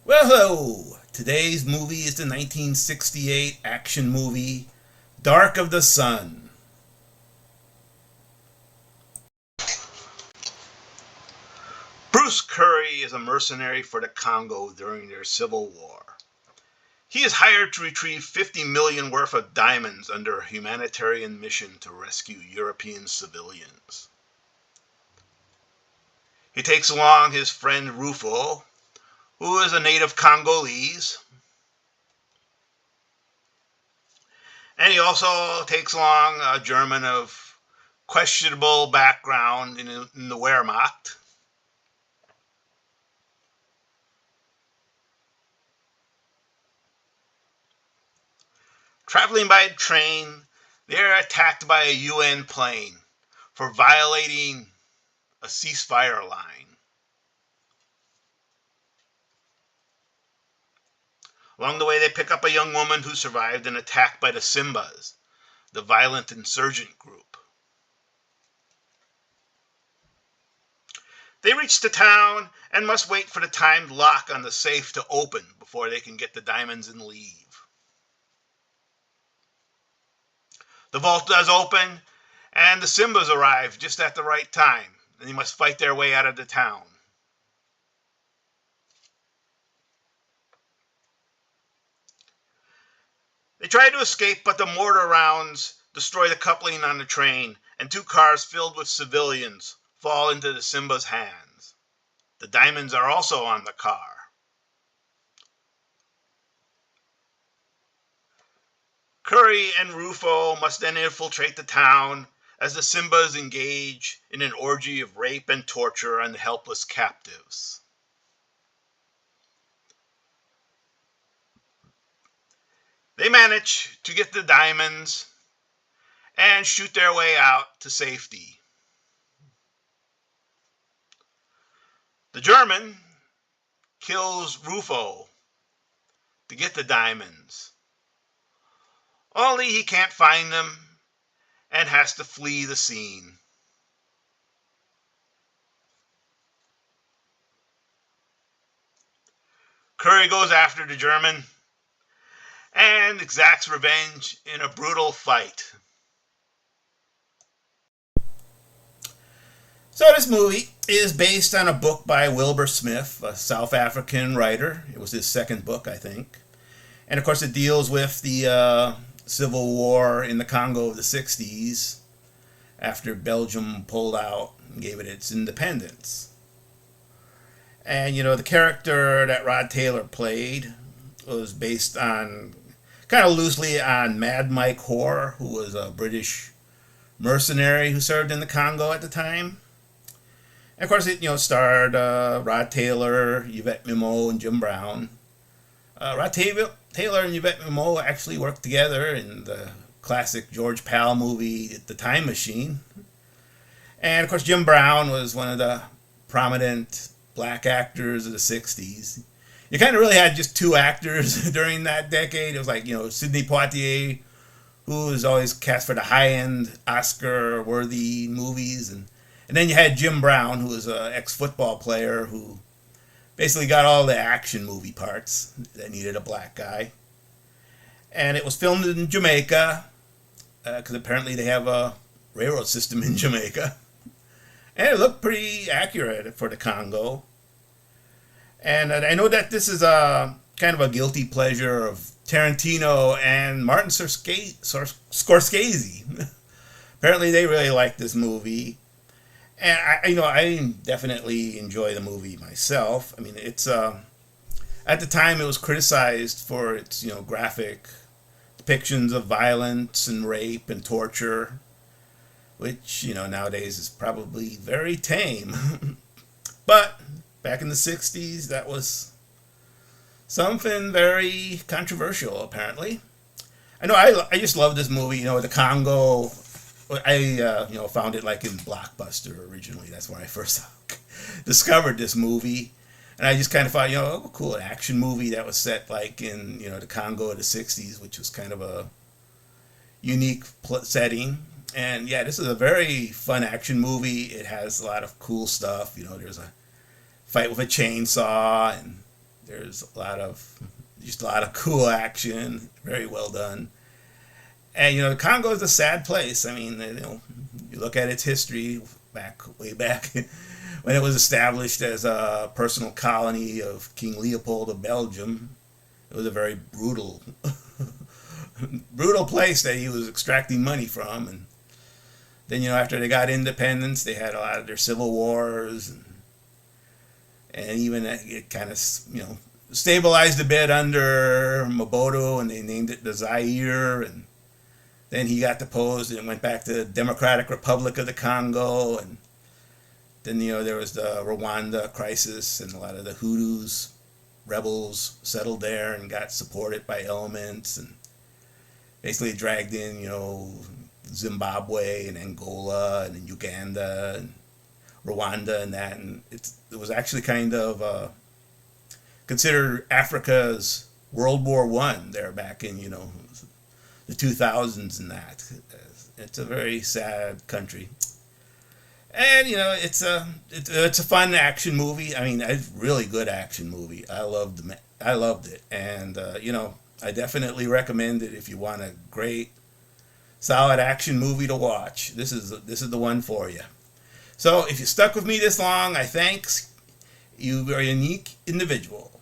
Well, hello. Today's movie is the 1968 action movie Dark of the Sun. Bruce Curry is a mercenary for the Congo during their civil war. He is hired to retrieve 50 million worth of diamonds under a humanitarian mission to rescue European civilians. He takes along his friend Rufo, who is a native Congolese, and he also takes along a German of questionable background in the Wehrmacht. Traveling by train, they are attacked by a UN plane for violating a ceasefire line. Along the way, they pick up a young woman who survived an attack by the Simbas, the violent insurgent group. They reach the town and must wait for the timed lock on the safe to open before they can get the diamonds and leave. The vault does open, and the Simbas arrive just at the right time, and they must fight their way out of the town. They try to escape, but the mortar rounds destroy the coupling on the train, and two cars filled with civilians fall into the Simba's hands. The diamonds are also on the car. Curry and Rufo must then infiltrate the town as the Simbas engage in an orgy of rape and torture on the helpless captives. They manage to get the diamonds and shoot their way out to safety. The German kills Rufo to get the diamonds. Only he can't find them and has to flee the scene. Curry goes after the German and exacts revenge in a brutal fight. So this movie is based on a book by Wilbur Smith, a South African writer. It was his second book, I think. And of course it deals with the civil war in the Congo of the 60s after Belgium pulled out and gave it its independence. And the character that Rod Taylor played was based on kind of loosely on Mad Mike Hoare, who was a British mercenary who served in the Congo at the time. And of course, it starred Rod Taylor, Yvette Mimieux, and Jim Brown. Taylor and Yvette Mimieux actually worked together in the classic George Pal movie, The Time Machine. And of course, Jim Brown was one of the prominent black actors of the 60s. You kind of really had just two actors during that decade. It was like, Sidney Poitier, who was always cast for the high-end Oscar-worthy movies. And then you had Jim Brown, who was an ex-football player who basically got all the action movie parts that needed a black guy. And it was filmed in Jamaica, because apparently they have a railroad system in Jamaica. And it looked pretty accurate for the Congo. And I know that this is a kind of a guilty pleasure of Tarantino and Martin Scorsese. Apparently they really like this movie. And I definitely enjoy the movie myself. I mean, it's at the time it was criticized for its graphic depictions of violence and rape and torture, which nowadays is probably very tame. But back in the 60s, that was something very controversial, apparently. I know I just love this movie. The Congo. I found it like in Blockbuster originally. That's where I first discovered this movie, and I just kind of thought, oh, cool, an action movie that was set like in the Congo of the '60s, which was kind of a unique setting. And yeah, this is a very fun action movie. It has a lot of cool stuff. There's a fight with a chainsaw, and There's just a lot of cool action, very well done. And the Congo is a sad place. I mean, you look at its history way back when it was established as a personal colony of King Leopold of Belgium. It was a very brutal place that he was extracting money from. And then, after they got independence, they had a lot of their civil wars, and even it kind of, stabilized a bit under Mobutu, and they named it the Zaire. And then he got deposed and went back to the Democratic Republic of the Congo. And then, there was the Rwanda crisis, and a lot of the Hutus, rebels, settled there and got supported by elements, and basically dragged in, Zimbabwe and Angola and Uganda and Rwanda and that. And it was actually kind of considered Africa's World War One there back in, the 2000s and that. It's a very sad country. And it's a fun action movie. I mean, a really good action movie. I loved it, and I definitely recommend it if you want a great, solid action movie to watch. This is the one for you. So if you stuck with me this long, I thanks you. Are a unique individual.